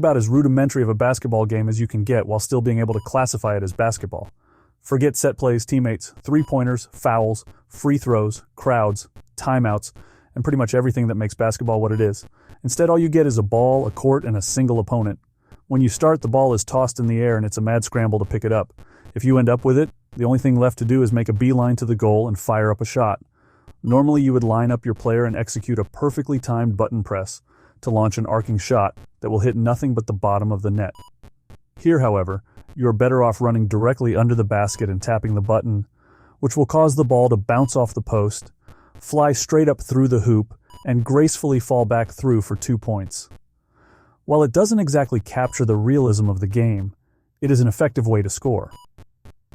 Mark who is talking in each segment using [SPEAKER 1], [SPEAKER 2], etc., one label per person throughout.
[SPEAKER 1] about as rudimentary of a basketball game as you can get while still being able to classify it as basketball. Forget set plays, teammates, three-pointers, fouls, free throws, crowds, timeouts, and pretty much everything that makes basketball what it is. Instead, all you get is a ball, a court, and a single opponent. When you start, the ball is tossed in the air and it's a mad scramble to pick it up. If you end up with it, the only thing left to do is make a beeline to the goal and fire up a shot. Normally, you would line up your player and execute a perfectly timed button press to launch an arcing shot that will hit nothing but the bottom of the net. Here, however, you are better off running directly under the basket and tapping the button, which will cause the ball to bounce off the post, fly straight up through the hoop, and gracefully fall back through for 2 points. While it doesn't exactly capture the realism of the game, it is an effective way to score.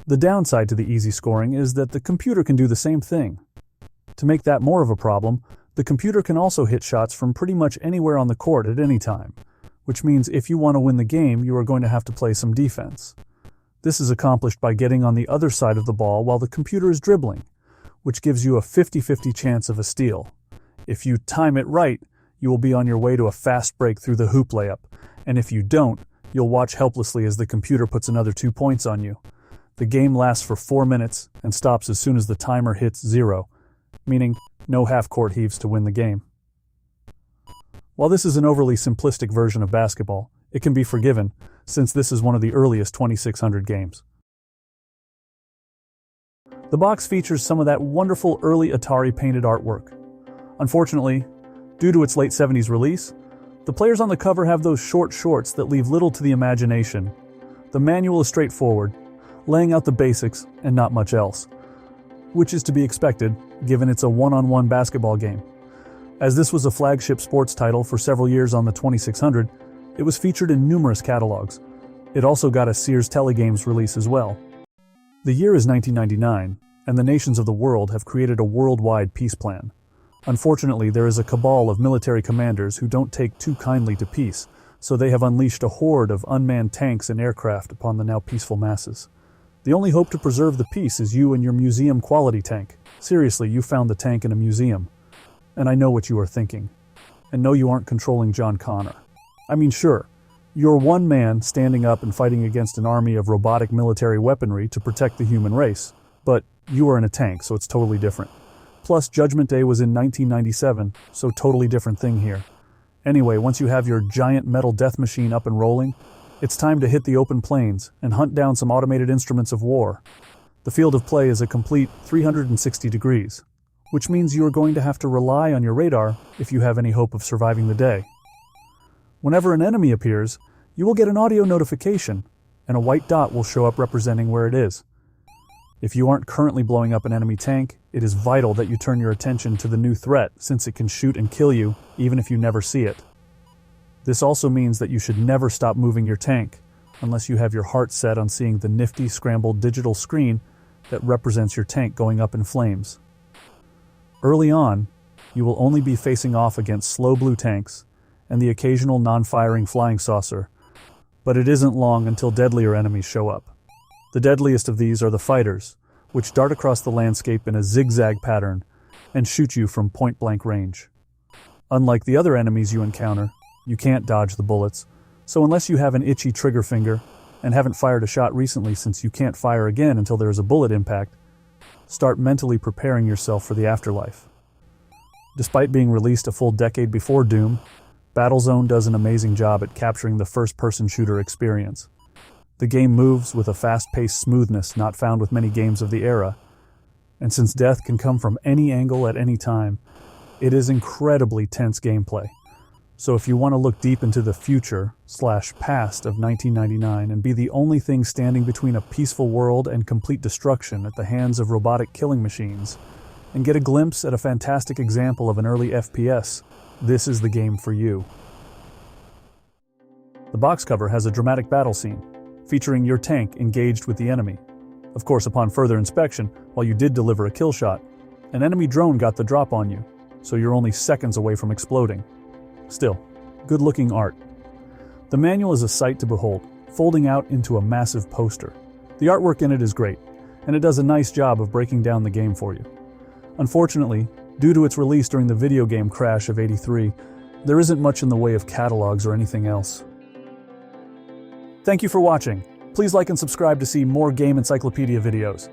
[SPEAKER 1] The downside to the easy scoring is that the computer can do the same thing. To make that more of a problem, the computer can also hit shots from pretty much anywhere on the court at any time, which means if you want to win the game, you are going to have to play some defense. This is accomplished by getting on the other side of the ball while the computer is dribbling, which gives you a 50-50 chance of a steal. If you time it right, you will be on your way to a fast break through the hoop layup, and if you don't, you'll watch helplessly as the computer puts another 2 points on you. The game lasts for 4 minutes and stops as soon as the timer hits 0, meaning no half-court heaves to win the game. While this is an overly simplistic version of basketball, it can be forgiven, since this is one of the earliest 2600 games. The box features some of that wonderful early Atari painted artwork. Unfortunately, due to its late 70s release, the players on the cover have those short shorts that leave little to the imagination. The manual is straightforward, laying out the basics and not much else, which is to be expected given it's a one-on-one basketball game. As this was a flagship sports title for several years on the 2600, it was featured in numerous catalogs. It also got a Sears Telegames release as well. The year is 1999, and the nations of the world have created a worldwide peace plan. Unfortunately, there is a cabal of military commanders who don't take too kindly to peace, so they have unleashed a horde of unmanned tanks and aircraft upon the now peaceful masses. The only hope to preserve the peace is you and your museum-quality tank. Seriously, you found the tank in a museum. And I know what you are thinking. And no, you aren't controlling John Connor. I mean, sure, you're one man standing up and fighting against an army of robotic military weaponry to protect the human race, but you are in a tank, so it's totally different. Plus, Judgment Day was in 1997, so totally different thing here. Anyway, once you have your giant metal death machine up and rolling, it's time to hit the open plains and hunt down some automated instruments of war. The field of play is a complete 360 degrees, which means you are going to have to rely on your radar if you have any hope of surviving the day. Whenever an enemy appears, you will get an audio notification, and a white dot will show up representing where it is. If you aren't currently blowing up an enemy tank, it is vital that you turn your attention to the new threat, since it can shoot and kill you, even if you never see it. This also means that you should never stop moving your tank, unless you have your heart set on seeing the nifty scrambled digital screen that represents your tank going up in flames. Early on, you will only be facing off against slow blue tanks and the occasional non-firing flying saucer, but it isn't long until deadlier enemies show up. The deadliest of these are the fighters, which dart across the landscape in a zigzag pattern and shoot you from point-blank range. Unlike the other enemies you encounter, you can't dodge the bullets, so unless you have an itchy trigger finger and haven't fired a shot recently since you can't fire again until there is a bullet impact, start mentally preparing yourself for the afterlife. Despite being released a full decade before Doom, Battlezone does an amazing job at capturing the first-person shooter experience. The game moves with a fast-paced smoothness not found with many games of the era, and since death can come from any angle at any time, it is incredibly tense gameplay. So if you want to look deep into the future/past of 1999 and be the only thing standing between a peaceful world and complete destruction at the hands of robotic killing machines, and get a glimpse at a fantastic example of an early FPS, this is the game for you. The box cover has a dramatic battle scene, featuring your tank engaged with the enemy. Of course, upon further inspection, while you did deliver a kill shot, an enemy drone got the drop on you, so you're only seconds away from exploding. Still, good-looking art. The manual is a sight to behold, folding out into a massive poster. The artwork in it is great, and it does a nice job of breaking down the game for you. Unfortunately, due to its release during the video game crash of '83, there isn't much in the way of catalogs or anything else. Thank you for watching. Please like and subscribe to see more Game Encyclopedia videos.